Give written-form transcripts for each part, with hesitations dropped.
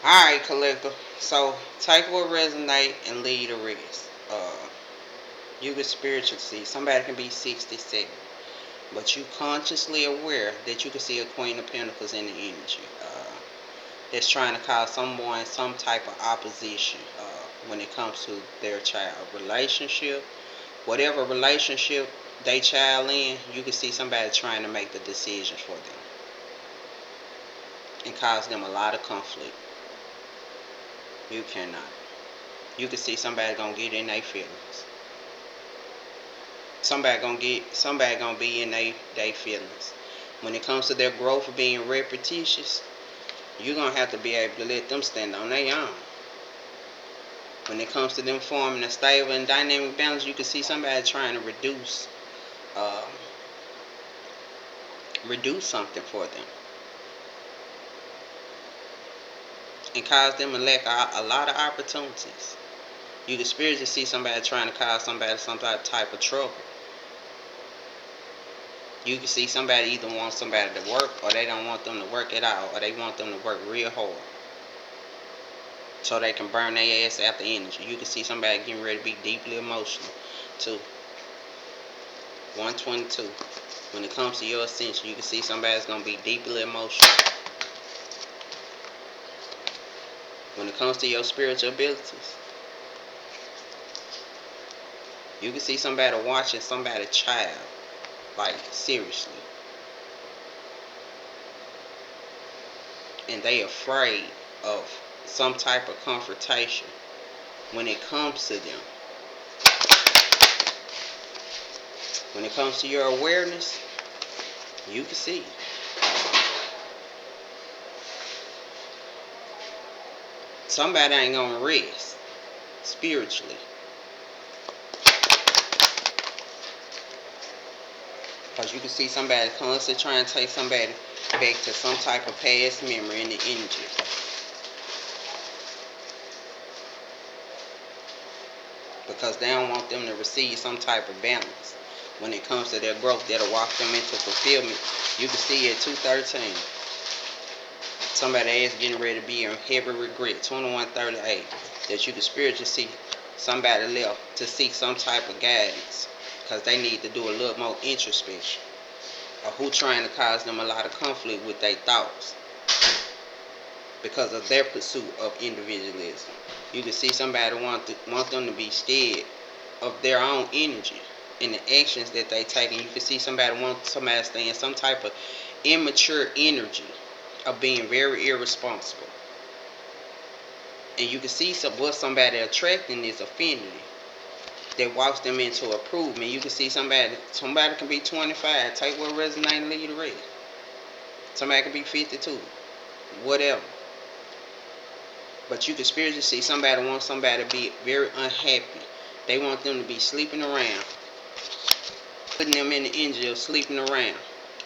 Alright, collector. So take what resonate and leave the rest. You can spiritually see. Somebody can be 67. But you consciously aware that you can see a Queen of Pentacles in the energy. That's trying to cause someone some type of opposition when it comes to their child relationship. Whatever relationship they child in, you can see somebody trying to make the decision for them and cause them a lot of conflict. You cannot. You can see somebody gonna get in their feelings. Somebody gonna be in their feelings. When it comes to their growth being repetitious, you're gonna have to be able to let them stand on their own. When it comes to them forming a stable and dynamic balance, you can see somebody trying to uh, reduce something for them and cause them a lack of a lot of opportunities. You can spiritually see somebody trying to cause somebody some type of trouble. You can see somebody either wants somebody to work or they don't want them to work at all, or they want them to work real hard so they can burn their ass out the energy. You can see somebody getting ready to be deeply emotional too. 122. When it comes to your ascension, you can see somebody's going to be deeply emotional. When it comes to your spiritual abilities, you can see somebody watching somebody's child. Like, seriously. And they afraid of some type of confrontation when it comes to them. When it comes to your awareness, you can see. Somebody ain't going to rest spiritually. Because you can see somebody constantly trying to take somebody back to some type of past memory in the energy. Because they don't want them to receive some type of balance when it comes to their growth that'll walk them into fulfillment. You can see at 213, somebody is getting ready to be in heavy regret. 2138, that you can spiritually see somebody left to seek some type of guidance because they need to do a little more introspection, or who trying to cause them a lot of conflict with their thoughts because of their pursuit of individualism. You can see somebody want them to be scared of their own energy and the actions that they take. And you can see somebody want somebody to stay in some type of immature energy of being very irresponsible. And you can see what somebody attracting is affinity that walks them into improvement. You can see somebody can be 25, take what resonates and leave the rest. Somebody can be 52, whatever. But you can spiritually see somebody wants somebody to be very unhappy. They want them to be sleeping around, putting them in the energy of sleeping around,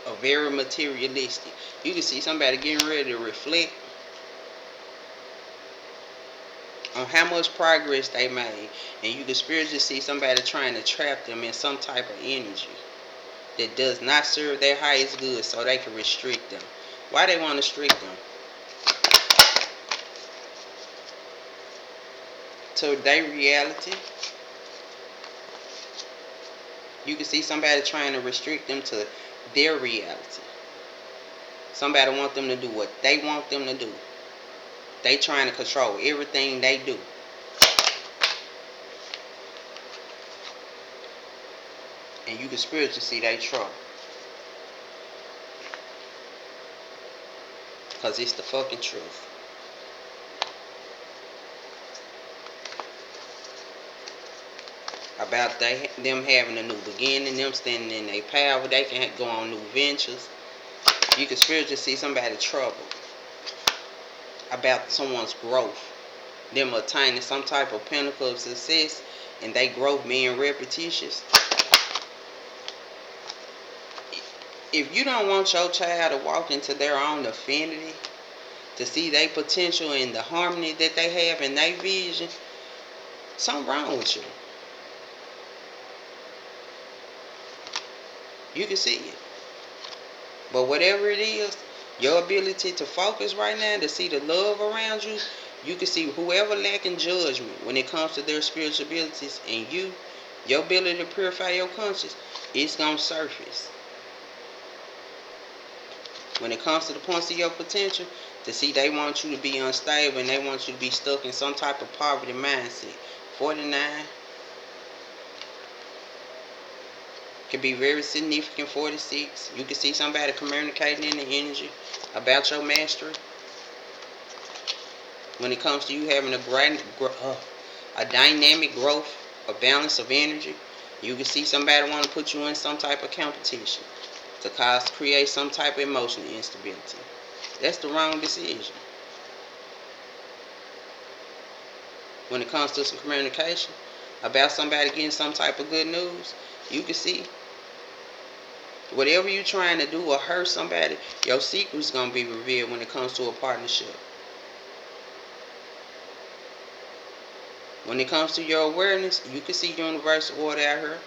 or very materialistic. You can see somebody getting ready to reflect on how much progress they made, and you can spiritually see somebody trying to trap them in some type of energy that does not serve their highest good so they can restrict them. Why they want to restrict them? To their reality. You can see somebody trying to restrict them to their reality. Somebody want them to do what they want them to do. They trying to control everything they do. And you can spiritually see they trouble. Because it's the fucking truth. About them having a new beginning, them standing in their power, they can go on new ventures. You can spiritually see somebody trouble about someone's growth. Them attaining some type of pinnacle of success and they growth being repetitious. If you don't want your child to walk into their own affinity, to see their potential and the harmony that they have in their vision, something wrong with you. You can see it. But whatever it is, Your ability to focus right now, to see the love around you, you can see whoever lacking judgment when it comes to their spiritual abilities, and your ability to purify your conscience, it's going to surface. When it comes to the points of your potential, to see they want you to be unstable and they want you to be stuck in some type of poverty mindset. 49 can be very significant. 46, you can see somebody communicating in the energy about your mastery. When it comes to you having a dynamic growth, a balance of energy, you can see somebody want to put you in some type of competition to create some type of emotional instability. That's the wrong decision. When it comes to some communication about somebody getting some type of good news, you can see whatever you're trying to do or hurt somebody, your secret's going to be revealed when it comes to a partnership. When it comes to your awareness, you can see universal order out here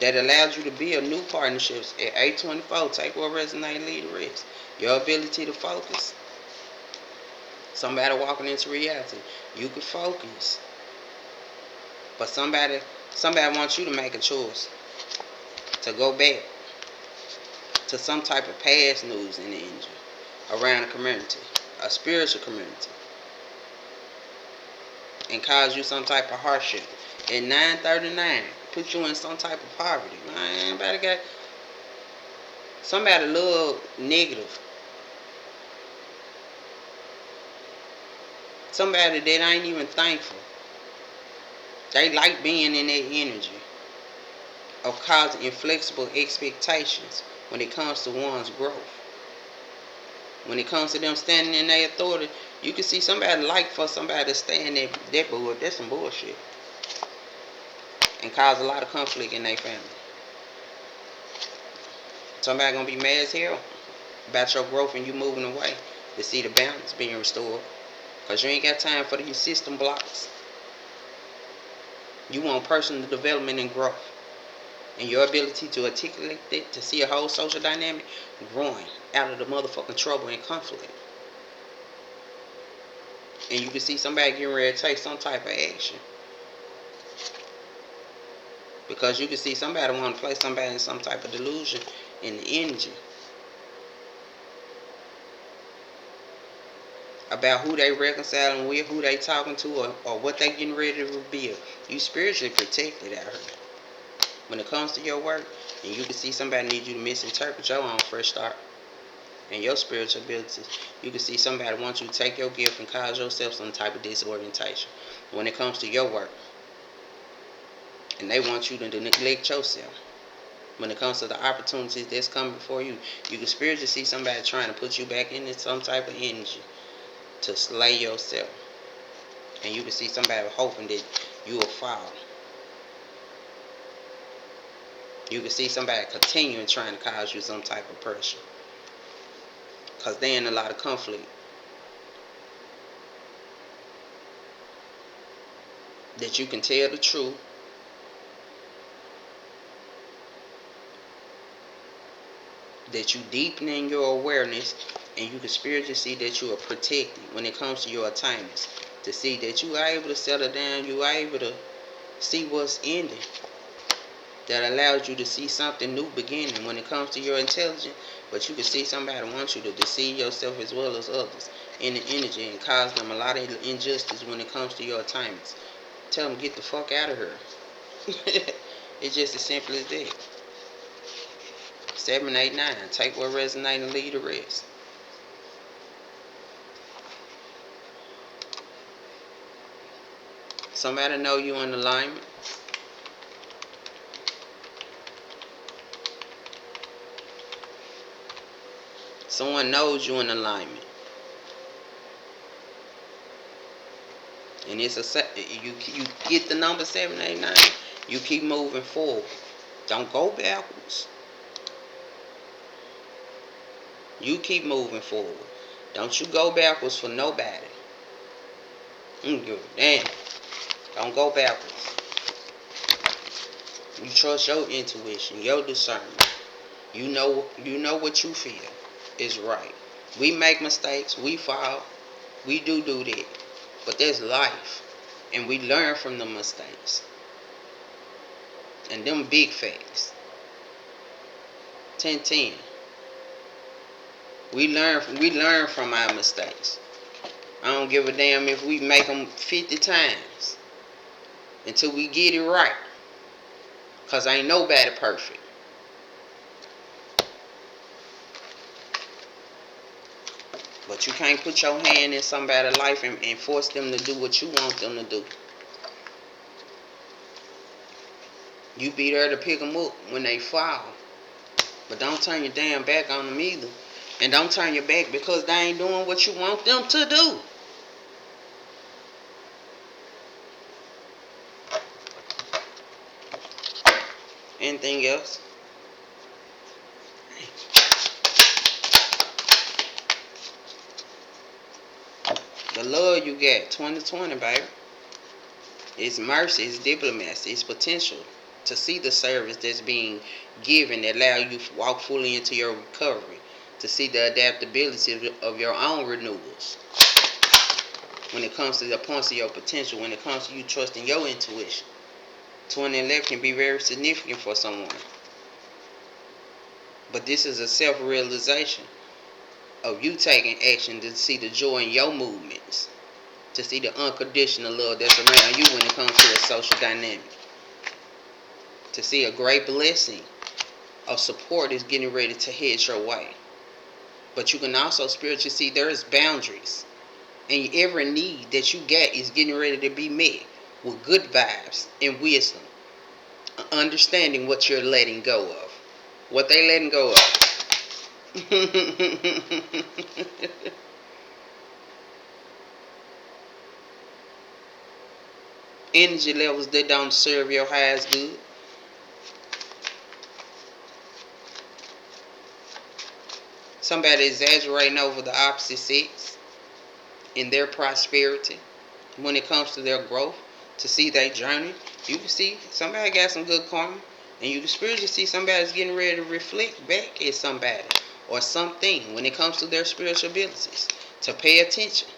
that allows you to build new partnerships at 824. Take what resonates, leave the rest. Your ability to focus. Somebody walking into reality, you can focus. But somebody wants you to make a choice to go back to some type of past news in the energy around a community, a spiritual community, and cause you some type of hardship. At 939, put you in some type of poverty. Man, somebody love negative. Somebody that ain't even thankful. They like being in that energy of causing inflexible expectations when it comes to one's growth. When it comes to them standing in their authority, you can see somebody like for somebody to stand that bull. That's some bullshit. And cause a lot of conflict in their family. Somebody gonna be mad as hell about your growth and you moving away to see the balance being restored. Because you ain't got time for these system blocks. You want personal development and growth. And your ability to articulate that, to see a whole social dynamic growing out of the motherfucking trouble and conflict. And you can see somebody getting ready to take some type of action. Because you can see somebody want to place somebody in some type of delusion in the energy about who they reconciling with, who they talking to, or what they getting ready to reveal. You spiritually protected out here. When it comes to your work, and you can see somebody need you to misinterpret your own fresh start and your spiritual abilities, you can see somebody wants you to take your gift and cause yourself some type of disorientation when it comes to your work. And they want you to neglect yourself. When it comes to the opportunities that's coming before you, you can spiritually see somebody trying to put you back into some type of energy to slay yourself. And you can see somebody hoping that you will fall. You can see somebody continuing trying to cause you some type of pressure. Because they're in a lot of conflict. That you can tell the truth. That you deepen in your awareness. And you can spiritually see that you are protected when it comes to your attainments. To see that you are able to settle down. You are able to see what's ending. That allows you to see something new beginning when it comes to your intelligence. But you can see somebody wants you to deceive yourself as well as others in the energy and cause them a lot of injustice when it comes to your attainments. Tell them get the fuck out of here. It's just as simple as that. 789. Take what resonates and leave the rest. Somebody know you in alignment. Someone knows you in alignment. And it's you get the number 789. You keep moving forward. Don't go backwards. You keep moving forward. Don't you go backwards for nobody. Damn. Don't go backwards. You trust your intuition, your discernment. You know what you feel. is right. We make mistakes, we fall, we do that. But that's life. And we learn from the mistakes. And them big facts. 10-10. We learn from our mistakes. I don't give a damn if we make them 50 times until we get it right. Because ain't nobody perfect. But you can't put your hand in somebody's life and force them to do what you want them to do. You be there to pick them up when they fall. But don't turn your damn back on them either. And don't turn your back because they ain't doing what you want them to do. Anything else? The love you got, 2020, baby. It's mercy, it's diplomacy, it's potential to see the service that's being given that allow you to walk fully into your recovery, to see the adaptability of your own renewals. When it comes to the points of your potential, when it comes to you trusting your intuition, 2011 can be very significant for someone. But this is a self-realization of you taking action to see the joy in your movements, to see the unconditional love that's around you when it comes to a social dynamic, to see a great blessing of support is getting ready to head your way. But you can also spiritually see there is boundaries, and every need that you get is getting ready to be met with good vibes and wisdom, understanding what you're letting go of, what they letting go of. Energy levels that don't serve your highest good. Somebody exaggerating over the opposite sex in their prosperity when it comes to their growth, to see their journey. You can see somebody got some good karma, and you can spiritually see somebody's getting ready to reflect back at somebody or something when it comes to their spiritual abilities. To pay attention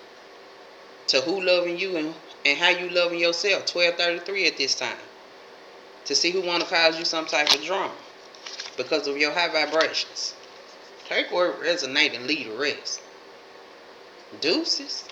to who loving you and how you loving yourself. 1233 at this time. To see who want to cause you some type of drama because of your high vibrations. Take what resonate and leave the rest. Deuces.